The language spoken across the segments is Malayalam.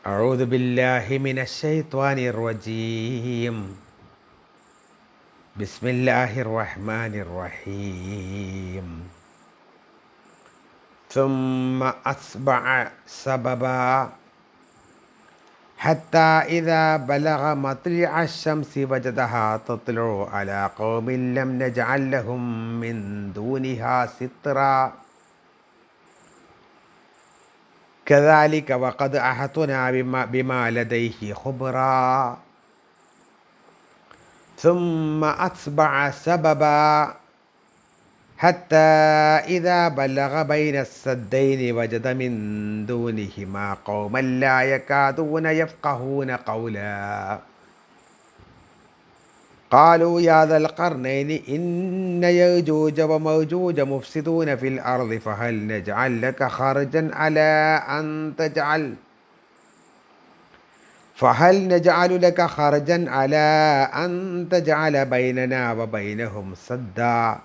أعوذ بالله من الشيطان الرجيم. بسم الله الرحمن الرحيم. ثم أتبع سببا حتى إذا بلغ مطلع الشمس وجدها تطلع على قوم لم نجعل لهم من دونها سترا كذلك وقد أحطنا بما لديه خبرا ثم أتبع سببا حتى إذا بلغ بين السدين وجد من دونهما قوما لا يكادون يفقهون قولا قالوا يا ذا القرنين إن يأجوج ومأجوج مفسدون في الأرض فهل نجعل لك خرجا على أن تجعل بيننا وبينهم سدا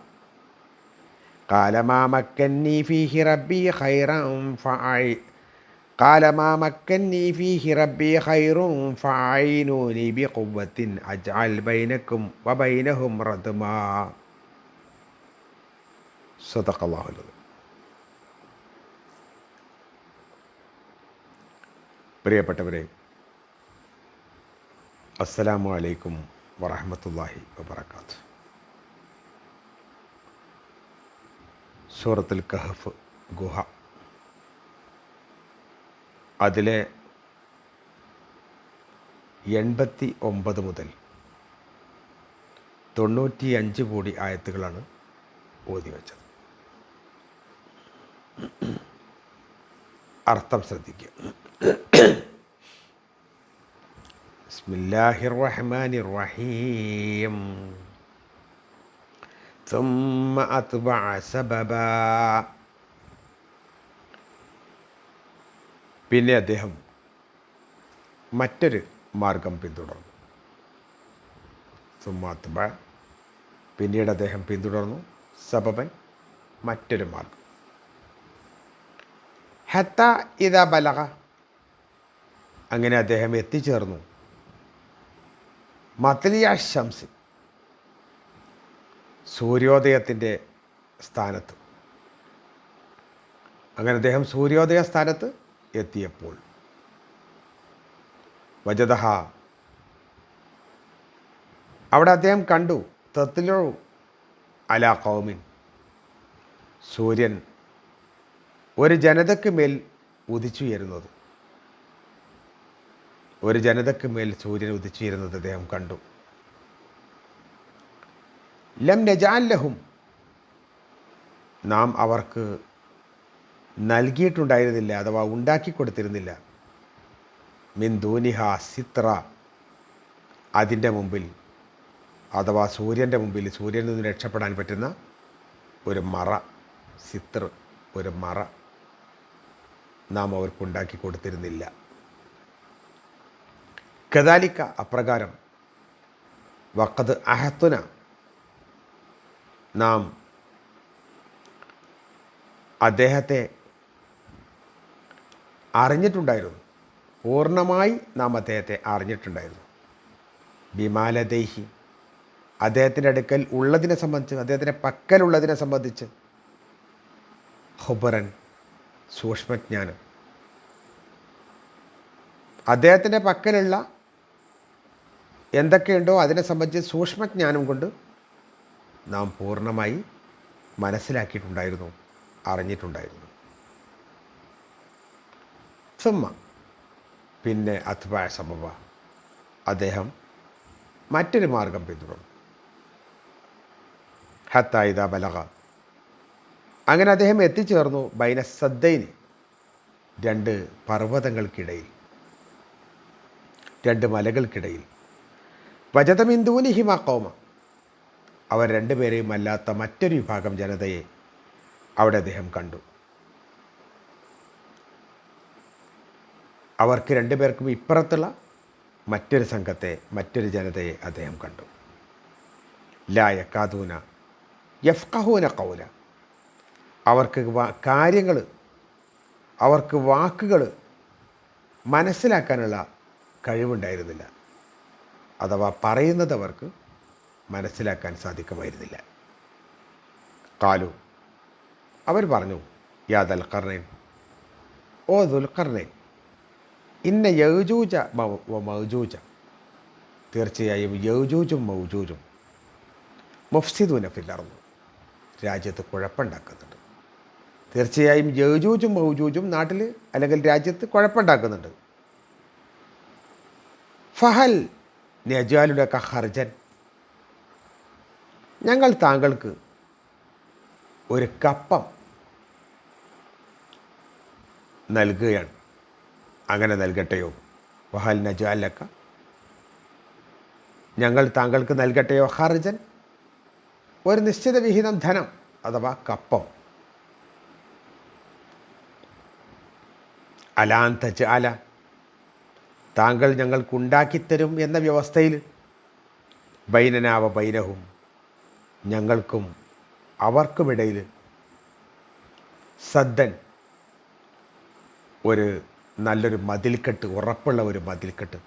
قال ما مكني فيه ربي خير فأعينوني بقوة أجعل بينكم وبينهم ردما. صدق الله العظيم. പ്രിയപ്പെട്ടവരെ, അസ്സലാമു അലൈക്കും വറഹ്മത്തുള്ളാഹി വബറകാതുഹു. സൂറത്തുൽ കഹഫ്, ഗുഹ, അതിലെ 89 മുതൽ 95 കൂടി ആയത്തുകളാണ് ഓതി വച്ചത്. അർത്ഥം ശ്രദ്ധിക്കുക. ബിസ്മില്ലാഹിർ റഹ്മാനിർ റഹീം. ثم أتبع سببا. പിന്നെ അദ്ദേഹം മറ്റൊരു മാർഗം പിന്തുടർന്നു. സുമ്മാത്തുബ, പിന്നീട് അദ്ദേഹം പിന്തുടർന്നു സബബൻ, മറ്റൊരു മാർഗം. ഹത്ത ഇദാ ബലഗ, അങ്ങനെ അദ്ദേഹം എത്തിച്ചേർന്നു മത്ലിയ ശംസ്, സൂര്യോദയത്തിൻ്റെ സ്ഥാനത്ത്. അങ്ങനെ അദ്ദേഹം സൂര്യോദയ സ്ഥാനത്ത് എത്തിയപ്പോൾ വജദഹ, അവിടെ അദ്ദേഹം കണ്ടു, തത്ലു അലാ ഖൗമിൻ, സൂര്യൻ ഒരു ജനതയ്ക്ക് മേൽ ഉദിച്ചുയരുന്നത്. ഒരു ജനതയ്ക്ക് മേൽ സൂര്യൻ ഉദിച്ചുയരുന്നത് അദ്ദേഹം കണ്ടു. ലം നജഅൽ ലഹും, നാം അവർക്ക് നൽകിയിട്ടുണ്ടായിരുന്നില്ല, അഥവാ ഉണ്ടാക്കി കൊടുത്തിരുന്നില്ല, മിൻ ദൂനിഹ സിത്ര, അതിൻ്റെ മുമ്പിൽ, അഥവാ സൂര്യൻ്റെ മുമ്പിൽ, സൂര്യനിൽ നിന്ന് രക്ഷപ്പെടാൻ പറ്റുന്ന ഒരു മറ, സിത്ര, ഒരു മറ നാം അവർക്കുണ്ടാക്കി കൊടുത്തിരുന്നില്ല. കദാലിക, അപ്രകാരം, വഖദ് അഹത്തുന, നാം അദ്ദേഹത്തെ അറിഞ്ഞിട്ടുണ്ടായിരുന്നു, പൂർണ്ണമായി നാം അദ്ദേഹത്തെ അറിഞ്ഞിട്ടുണ്ടായിരുന്നു. ബിമാലദേഹി, അദ്ദേഹത്തിൻ്റെ അടുക്കൽ ഉള്ളതിനെ സംബന്ധിച്ച്, അദ്ദേഹത്തിൻ്റെ പക്കലുള്ളതിനെ സംബന്ധിച്ച്, ഖുബറൻ, സൂക്ഷ്മജ്ഞാനം. അദ്ദേഹത്തിൻ്റെ പക്കലുള്ള എന്തൊക്കെയുണ്ടോ അതിനെ സംബന്ധിച്ച് സൂക്ഷ്മജ്ഞാനം കൊണ്ട് നാം പൂർണ്ണമായി മനസ്സിലാക്കിയിട്ടുണ്ടായിരുന്നു, അറിഞ്ഞിട്ടുണ്ടായിരുന്നു. സുമ്മ, പിന്നെ അത്ബഅ സബബ, അദ്ദേഹം മറ്റൊരു മാർഗം പിന്തുടർന്നു. ഹത്താ ഇദാ ബലഗ, അങ്ങനെ അദ്ദേഹം എത്തിച്ചേർന്നു ബൈന സദ്ദൈനി, രണ്ട് പർവ്വതങ്ങൾക്കിടയിൽ, രണ്ട് മലകൾക്കിടയിൽ. വജദ മിൻ ദൂനിഹിമാ ഖൗമ, അവർ രണ്ടുപേരെയും അല്ലാത്ത മറ്റൊരു വിഭാഗം ജനതയെ അവിടെ അദ്ദേഹം കണ്ടു. അവർക്ക് രണ്ടുപേർക്കും ഇപ്പുറത്തുള്ള മറ്റൊരു സംഘത്തെ, മറ്റൊരു ജനതയെ അദ്ദേഹം കണ്ടു. ലാ യക്കാദൂന യഫ്ഖഹൂന ഖൗല, അവർക്ക് കാര്യങ്ങൾ, അവർക്ക് വാക്കുകൾ മനസ്സിലാക്കാനുള്ള കഴിവുണ്ടായിരുന്നില്ല. അഥവാ പറയുന്നത് അവർക്ക് മനസ്സിലാക്കാൻ സാധിക്കുമായിരുന്നില്ല. കാലു, അവർ പറഞ്ഞു, യാ ദുൽഖർനൈൻ, ഓ ദുൽഖർനൈൻ, ഇന്ന യൗജൂജ മൗജൂജ, തീർച്ചയായും യൗജൂജും മൗജൂജും മുഫ്സിദൂന ഫിൽ അർദ്, രാജ്യത്ത് കുഴപ്പമുണ്ടാക്കുന്നുണ്ട്. തീർച്ചയായും യൗജൂജും മൗജൂജും നാട്ടിൽ അല്ലെങ്കിൽ രാജ്യത്ത് കുഴപ്പമുണ്ടാക്കുന്നുണ്ട്. ഫഹൽ നജാലുലക ഖർജൻ, ഞങ്ങൾ താങ്കൾക്ക് ഒരു കപ്പം നൽകുകയാണ്, അങ്ങനെ നൽകട്ടെയോ? വഹൽ നജാലക്ക, ഞങ്ങൾ താങ്കൾക്ക് നൽകട്ടെയോ? ഖർജൻ, ഒരു നിശ്ചിത വിഹിതം ധനം അഥവാ കപ്പം. അലാൻ തജ് അല, താങ്കൾ ഞങ്ങൾക്കുണ്ടാക്കിത്തരും എന്ന വ്യവസ്ഥയിൽ ബൈനനാവ ബൈനഹും, ഞങ്ങൾക്കും അവർക്കുമിടയിൽ സദ്ദൻ, ഒരു നല്ലൊരു മതിൽക്കെട്ട്, ഉറപ്പുള്ള ഒരു മതിൽക്കെട്ട്,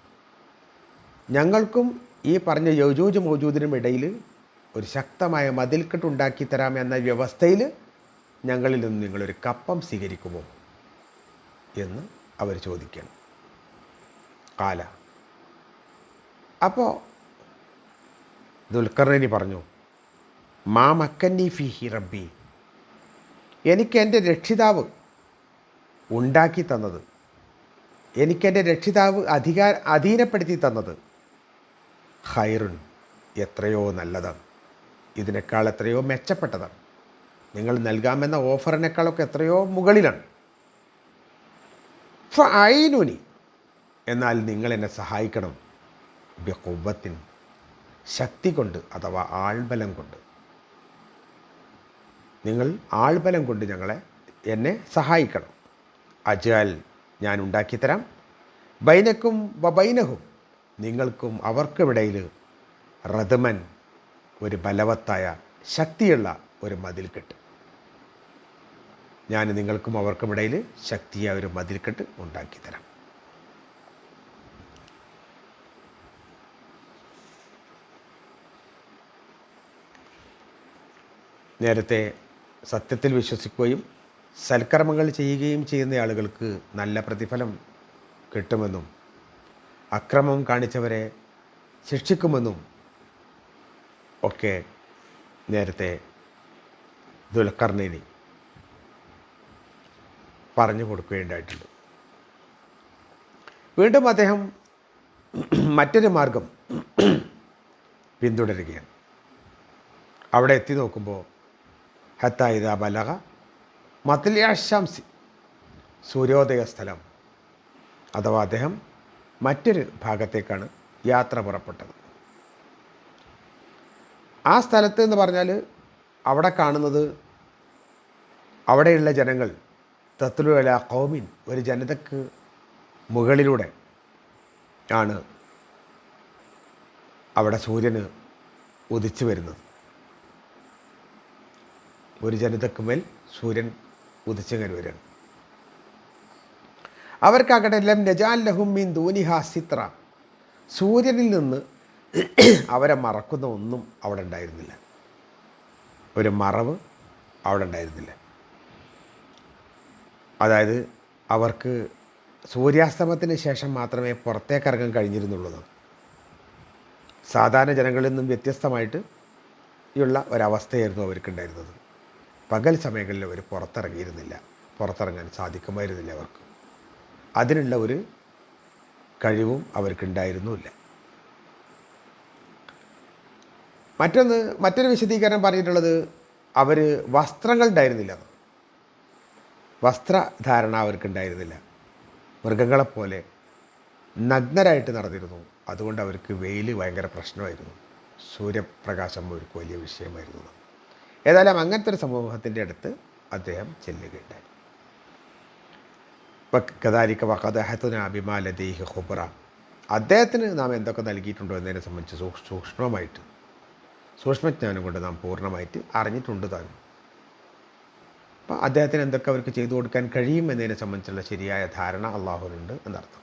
ഞങ്ങൾക്കും ഈ പറഞ്ഞ യൗജൂജ് മൗജൂദിനും ഇടയിൽ ഒരു ശക്തമായ മതിൽക്കെട്ട് ഉണ്ടാക്കിത്തരാം എന്ന വ്യവസ്ഥയിൽ ഞങ്ങളിൽ നിന്ന് നിങ്ങളൊരു കപ്പം സ്വീകരിക്കുമോ എന്ന് അവർ ചോദിക്കണം. കാല, അപ്പോൾ ദുൽഖർനൈനി പറഞ്ഞു, മാ മക്കന്നി ഫീഹി റബ്ബി, എനിക്കെൻ്റെ രക്ഷിതാവ് ഉണ്ടാക്കി തന്നത്, എനിക്കെൻ്റെ രക്ഷിതാവ് അധീനപ്പെടുത്തി തന്നത് ഖൈറുൻ, എത്രയോ നല്ലതാണ്, ഇതിനേക്കാൾ എത്രയോ മെച്ചപ്പെട്ടതാണ്, നിങ്ങൾ നൽകാമെന്ന ഓഫറിനേക്കാളൊക്കെ എത്രയോ മുകളിലാണ്. ഫഅയ്നുനി, എന്നാൽ നിങ്ങൾ എന്നെ സഹായിക്കണം, ബിഖുവ്വത്തിൻ, ശക്തി കൊണ്ട് അഥവാ ആൾബലം കൊണ്ട്, നിങ്ങൾ ആൾബലം കൊണ്ട് എന്നെ സഹായിക്കണം. അജാൽ, ഞാൻ ഉണ്ടാക്കിത്തരാം, ബൈനക്കും വബൈനഹും, നിങ്ങൾക്കും അവർക്കുമിടയിൽ റദമൻ, ഒരു ബലവത്തായ ശക്തിയുള്ള ഒരു മതിൽക്കെട്ട്, ഞാൻ നിങ്ങൾക്കും അവർക്കുമിടയിൽ ശക്തിയായ ഒരു മതിൽക്കെട്ട് ഉണ്ടാക്കിത്തരാം. നേരത്തെ സത്യത്തിൽ വിശ്വസിക്കുകയും സൽക്കർമ്മങ്ങൾ ചെയ്യുകയും ചെയ്യുന്ന ആളുകൾക്ക് നല്ല പ്രതിഫലം കിട്ടുമെന്നും അക്രമം കാണിച്ചവരെ ശിക്ഷിക്കുമെന്നും ഒക്കെ നേരത്തെ ദുൽഖർനൈനി പറഞ്ഞു കൊടുക്കുകയുണ്ടായിട്ടുണ്ട്. വീണ്ടും അദ്ദേഹം മറ്റൊരു മാർഗം പിന്തുടരുകയാണ്. അവിടെ എത്തി നോക്കുമ്പോൾ ഹത്താ ഇദാ ബലഗ മത്ലിഅ ശംസി, സൂര്യോദയ സ്ഥലം, അഥവാ അദ്ദേഹം മറ്റൊരു ഭാഗത്തേക്കാണ് യാത്ര പുറപ്പെട്ടത്. ആ സ്ഥലത്ത് എന്ന് പറഞ്ഞാൽ അവിടെ കാണുന്നത്, അവിടെയുള്ള ജനങ്ങൾ തത്ലു അലാ ഖൗമിൻ, ഒരു ജനതയ്ക്ക് മുകളിലൂടെ ആണ് അവിടെ സൂര്യന് ഉദിച്ചു വരുന്നത്. ഒരു ജനതയ്ക്ക് മേൽ സൂര്യൻ ഉദിച്ചങ്ങനെ വരികയാണ്. അവർക്കകട്ടെ ലം നജാൽ ലഹും മിൻ ദൂനിഹാ സിത്ര, സൂര്യനിൽ നിന്ന് അവരെ മറക്കുന്ന ഒന്നും അവിടെ ഉണ്ടായിരുന്നില്ല, ഒരു മറവ് അവിടെ ഉണ്ടായിരുന്നില്ല. അതായത് അവർക്ക് സൂര്യാസ്തമത്തിന് ശേഷം മാത്രമേ പുറത്തേക്ക് ഇറങ്ങാൻ കഴിഞ്ഞിരുന്നുള്ളൂ. സാധാരണ ജനങ്ങളിൽ നിന്നും വ്യത്യസ്തമായിട്ട് ഉള്ള ഒരവസ്ഥയായിരുന്നു അവർക്കുണ്ടായിരുന്നത്. പകൽ സമയങ്ങളിൽ അവർ പുറത്തിറങ്ങിയിരുന്നില്ല, പുറത്തിറങ്ങാൻ സാധിക്കുമായിരുന്നില്ല അവർക്ക്. അതിനുള്ള ഒരു കഴിവും അവർക്കുണ്ടായിരുന്നില്ല. മറ്റൊരു വിശദീകരണം പറഞ്ഞിട്ടുള്ളത്, അവർ വസ്ത്രങ്ങൾ ഉണ്ടായിരുന്നില്ല, വസ്ത്രധാരണ അവർക്കുണ്ടായിരുന്നില്ല, മൃഗങ്ങളെപ്പോലെ നഗ്നരായിട്ട് നടന്നിരുന്നു. അതുകൊണ്ട് അവർക്ക് വെയിൽ ഭയങ്കര പ്രശ്നമായിരുന്നു, സൂര്യപ്രകാശം അവർക്ക് വലിയ വിഷയമായിരുന്നു. ഏതായാലും അങ്ങനത്തെ ഒരു സമൂഹത്തിൻ്റെ അടുത്ത് അദ്ദേഹം ചെല്ലുകയുണ്ടായി. കദാലിക വഖദഹതുന ബിമാ ലദൈഹി ഖുബ്റ, അദ്ദേഹത്തിന് നാം എന്തൊക്കെ നൽകിയിട്ടുണ്ടോ എന്നതിനെ സംബന്ധിച്ച് സൂക്ഷ്മജ്ഞാനം കൊണ്ട് നാം പൂർണ്ണമായിട്ട് അറിഞ്ഞിട്ടുണ്ട് താനും. അപ്പോൾ അദ്ദേഹത്തിന് എന്തൊക്കെ അവർക്ക് ചെയ്തു കൊടുക്കാൻ കഴിയും എന്നതിനെ സംബന്ധിച്ചുള്ള ശരിയായ ധാരണ അള്ളാഹുവിനുണ്ട് എന്നർത്ഥം.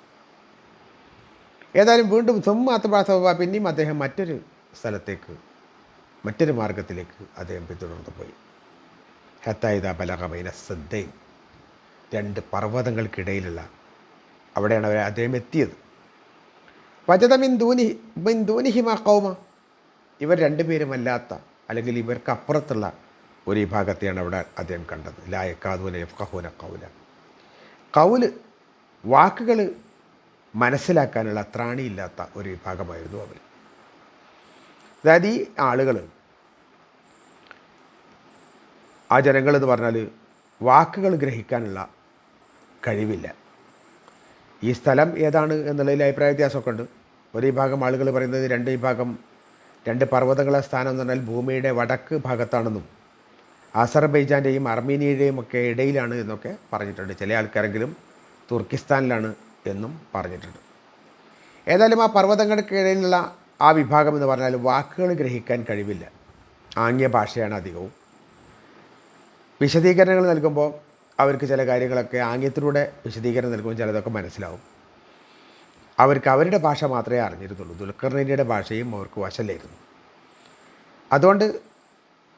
ഏതായാലും വീണ്ടും സുമ്മാത്തബാസവ പിന്നെയും അദ്ദേഹം മറ്റൊരു സ്ഥലത്തേക്ക്, മറ്റൊരു മാർഗത്തിലേക്ക് അദ്ദേഹം പിന്തുടർന്നു പോയി. ഹത്തായിദ ബലഗബൈന സദ്ദൈൻ, രണ്ട് പർവ്വതങ്ങൾക്കിടയിലുള്ള അവിടെയാണ് അദ്ദേഹം എത്തിയത്. വജദ മിൻ ദൂനിഹിമ ഖൗമ, ഇവർ രണ്ടുപേരുമല്ലാത്ത അല്ലെങ്കിൽ ഇവർക്കപ്പുറത്തുള്ള ഒരു വിഭാഗത്തെയാണ് അവിടെ അദ്ദേഹം കണ്ടത്. ലാ യകാദൂന യഫ്ഖഹൂന ഖൗല, കൗല് വാക്കുകൾ മനസ്സിലാക്കാനുള്ള ത്രാണിയില്ലാത്ത ഒരു വിഭാഗമായിരുന്നു അവർ. അതായത് ഈ ആളുകൾ, ആ ജനങ്ങളെന്ന് പറഞ്ഞാൽ വാക്കുകൾ ഗ്രഹിക്കാനുള്ള കഴിവില്ല. ഈ സ്ഥലം ഏതാണ് എന്നുള്ളതിൽ അഭിപ്രായ വ്യത്യാസമൊക്കെ ഉണ്ട്. ഒരു വിഭാഗം ആളുകൾ പറയുന്നത് രണ്ട് പർവ്വതങ്ങളെ സ്ഥാനം എന്ന് പറഞ്ഞാൽ ഭൂമിയുടെ വടക്ക് ഭാഗത്താണെന്നും അസർബൈജാൻ്റെയും അർമീനിയയുടെയും ഒക്കെ ഇടയിലാണ് എന്നൊക്കെ പറഞ്ഞിട്ടുണ്ട്. ചില ആൾക്കാരെങ്കിലും തുർക്കിസ്ഥാനിലാണ് എന്നും പറഞ്ഞിട്ടുണ്ട്. ഏതായാലും ആ പർവ്വതങ്ങൾക്കിടയിലുള്ള ആ വിഭാഗം എന്ന് പറഞ്ഞാൽ വാക്കുകൾ ഗ്രഹിക്കാൻ കഴിവില്ല. ആംഗ്യ ഭാഷയാണ് അധികവും. വിശദീകരണങ്ങൾ നൽകുമ്പോൾ അവർക്ക് ചില കാര്യങ്ങളൊക്കെ ആംഗ്യത്തിലൂടെ വിശദീകരണം നൽകുമ്പോൾ ചിലതൊക്കെ മനസ്സിലാവും. അവർക്ക് അവരുടെ ഭാഷ മാത്രമേ അറിഞ്ഞിരുന്നുള്ളൂ. ദുൽഖർനൈനിയുടെ ഭാഷയും അവർക്ക് വശമില്ലായിരുന്നു. അതുകൊണ്ട്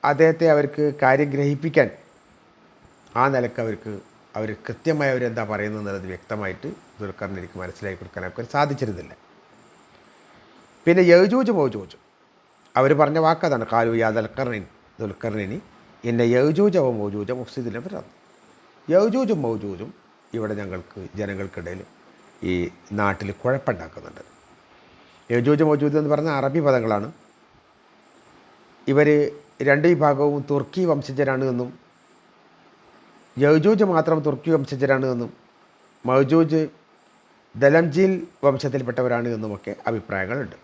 അദ്ദേഹത്തെ അവർക്ക് കാര്യം ഗ്രഹിപ്പിക്കാൻ ആ നിലക്ക് അവർ കൃത്യമായി അവരെന്താ പറയുന്നത് എന്നുള്ളത് വ്യക്തമായിട്ട് ദുൽഖർനൈനിക്ക് മനസ്സിലാക്കി കൊടുക്കാൻ അവർക്ക് സാധിച്ചിരുന്നില്ല. പിന്നെ യജൂജ് മൗജൂജ് അവർ പറഞ്ഞ വാക്കതാണ്, കാലു യാ ദുൽഖർനൈനി എന്നെ യജൂജ മൗജൂജ മുഫ്സിദിനെ പറ്റാം. യജൂജും മൗജൂജും ഇവിടെ ജനങ്ങൾക്കിടയിൽ ഈ നാട്ടിൽ കുഴപ്പമുണ്ടാക്കുന്നുണ്ട്. യജൂജ് മൗജൂജ് എന്ന് പറഞ്ഞ അറബി പദങ്ങളാണ്. ഇവർ രണ്ട് വിഭാഗവും തുർക്കി വംശജരാണ് എന്നും യജൂജ് മാത്രം തുർക്കി വംശജരാണ് എന്നും മൗജൂജ് ദലംജീൽ വംശത്തിൽപ്പെട്ടവരാണ് എന്നുമൊക്കെ അഭിപ്രായങ്ങളുണ്ട്.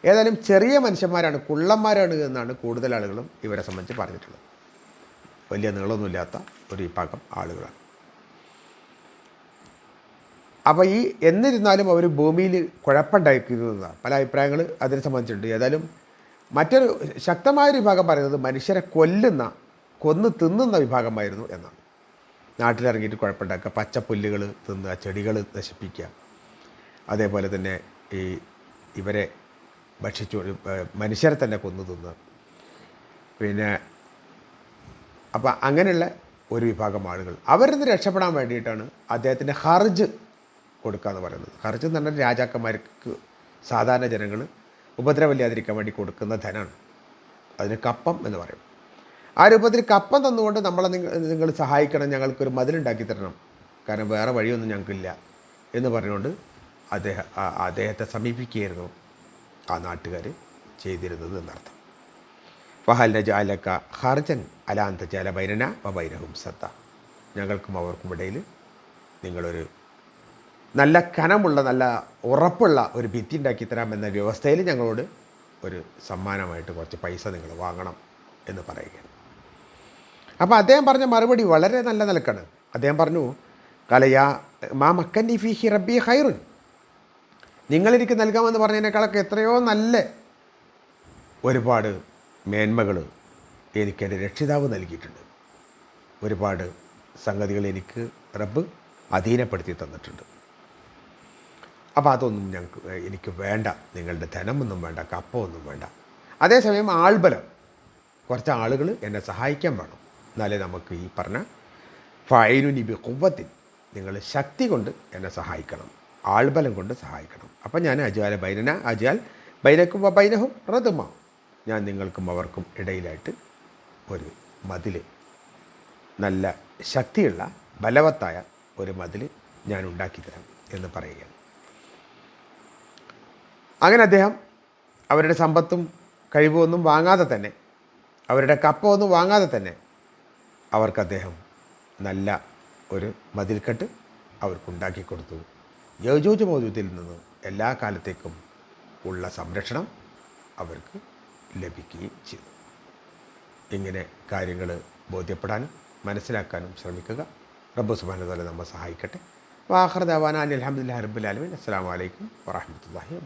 ഏതായാലും ചെറിയ മനുഷ്യന്മാരാണ്, കുള്ളന്മാരാണ് എന്നാണ് കൂടുതൽ ആളുകളും ഇവരെ സംബന്ധിച്ച് പറഞ്ഞിട്ടുള്ളത്. വലിയ നീളമൊന്നുമില്ലാത്ത ഒരു വിഭാഗം ആളുകളാണ്. അപ്പോൾ എന്നിരുന്നാലും അവർ ഭൂമിയിൽ കുഴപ്പമുണ്ടാക്കുന്നതാണ് പല അഭിപ്രായങ്ങൾ അതിനെ സംബന്ധിച്ചിട്ടുണ്ട്. ഏതായാലും മറ്റൊരു ശക്തമായൊരു വിഭാഗം പറയുന്നത് മനുഷ്യരെ കൊന്ന് തിന്നുന്ന വിഭാഗമായിരുന്നു എന്നാണ്. നാട്ടിലിറങ്ങിയിട്ട് കുഴപ്പമുണ്ടാക്കുക, പച്ചപ്പുല്ലുകൾ തിന്നുക, ചെടികൾ നശിപ്പിക്കുക, അതേപോലെ തന്നെ ഇവരെ മനുഷ്യരെ തന്നെ കൊന്നു തിന്നുക. പിന്നെ അപ്പോൾ അങ്ങനെയുള്ള ഒരു വിഭാഗം ആളുകൾ അവരിൽ നിന്ന് രക്ഷപ്പെടാൻ വേണ്ടിയിട്ടാണ് അദ്ദേഹത്തിൻ്റെ ഹർജ് കൊടുക്കുക എന്ന് പറയുന്നത്. ഹർജ് എന്ന് പറഞ്ഞാൽ രാജാക്കന്മാർക്ക് സാധാരണ ജനങ്ങൾ ഉപദ്രവമില്ലാതിരിക്കാൻ വേണ്ടി കൊടുക്കുന്ന ധനമാണ്. അതിന് കപ്പം എന്ന് പറയും. ആ രൂപത്തിൽ കപ്പം തന്നുകൊണ്ട് നിങ്ങൾ സഹായിക്കണം, ഞങ്ങൾക്കൊരു മതിലുണ്ടാക്കി തരണം, കാരണം വേറെ വഴിയൊന്നും ഞങ്ങൾക്കില്ല എന്ന് പറഞ്ഞുകൊണ്ട് അദ്ദേഹത്തെ സമീപിക്കുകയായിരുന്നു ആ നാട്ടുകാർ ചെയ്തിരുന്നത് എന്നർത്ഥം. ഫഹൽ നജഅലക ഹർജൻ അലാ അൻ തജഅല ബൈനനാ വബൈനഹും സദ്ദ, ഞങ്ങൾക്കും അവർക്കും ഇടയിൽ നിങ്ങളൊരു നല്ല കനമുള്ള നല്ല ഉറപ്പുള്ള ഒരു ഭിത്തി ഉണ്ടാക്കി തരാമെന്ന വ്യവസ്ഥയിൽ ഞങ്ങളോട് ഒരു സമ്മാനമായിട്ട് കുറച്ച് പൈസ നിങ്ങൾ വാങ്ങണം എന്ന് പറയുകയാണ്. അപ്പോൾ അദ്ദേഹം പറഞ്ഞ മറുപടി വളരെ നല്ല നിലക്കാണ്. അദ്ദേഹം പറഞ്ഞു, കലയാ മാ മക്കന്നി ഫീഹി റബ്ബി ഖൈറുൻ, നിങ്ങളെനിക്ക് നൽകാമെന്ന് പറഞ്ഞതിനേക്കാളൊക്കെ എത്രയോ നല്ല ഒരുപാട് മേന്മകൾ എനിക്കെൻ്റെ രക്ഷിതാവ് നൽകിയിട്ടുണ്ട്. ഒരുപാട് സംഗതികൾ എനിക്ക് റബ്ബ് അധീനപ്പെടുത്തി തന്നിട്ടുണ്ട്. അപ്പോൾ അതൊന്നും എനിക്ക് വേണ്ട, നിങ്ങളുടെ ധനമൊന്നും വേണ്ട, കപ്പമൊന്നും വേണ്ട. അതേസമയം ആൾബലം, കുറച്ച് ആളുകൾ എന്നെ സഹായിക്കാൻ വേണം, എന്നാലേ നമുക്ക് ഈ പറഞ്ഞ ഫൈനുനി ബി ഖുവ്വത്തിൻ, നിങ്ങൾ ശക്തി കൊണ്ട് എന്നെ സഹായിക്കണം, ആൾബലം കൊണ്ട് സഹായിക്കണം. അപ്പം ഞാൻ അജാൽ ബൈനക്കും ബൈനഹും റദ്മ, ഞാൻ നിങ്ങൾക്കും അവർക്കും ഇടയിലായിട്ട് ഒരു മതിൽ, നല്ല ശക്തിയുള്ള ബലവത്തായ ഒരു മതിൽ ഞാൻ ഉണ്ടാക്കി തരാം എന്ന് പറയുകയാണ്. അങ്ങനെ അദ്ദേഹം അവരുടെ സമ്പത്തും കഴിവൊന്നും വാങ്ങാതെ തന്നെ, അവരുടെ കപ്പമൊന്നും വാങ്ങാതെ തന്നെ അവർക്ക് അദ്ദേഹം നല്ല ഒരു മതിൽക്കെട്ട് അവർക്കുണ്ടാക്കി കൊടുത്തു. യജൂജ് മൗജൂജിൽ നിന്ന് എല്ലാ കാലത്തേക്കും ഉള്ള സംരക്ഷണം അവർക്ക് ലഭിക്കുകയും ചെയ്തു. ഇങ്ങനെ കാര്യങ്ങൾ ബോധ്യപ്പെടാനും മനസ്സിലാക്കാനും ശ്രമിക്കുക. റബ്ബ് സുബ്ഹാനഹു വ തആല നമ്മെ സഹായിക്കട്ടെ. വാഖിറു ദഅവാനാ അൽഹംദുലില്ലാഹി റബ്ബിൽ ആലമീൻ. അസ്സലാമു അലൈക്കും വറഹ്മത്തുള്ളാഹി വബറകാതുഹു.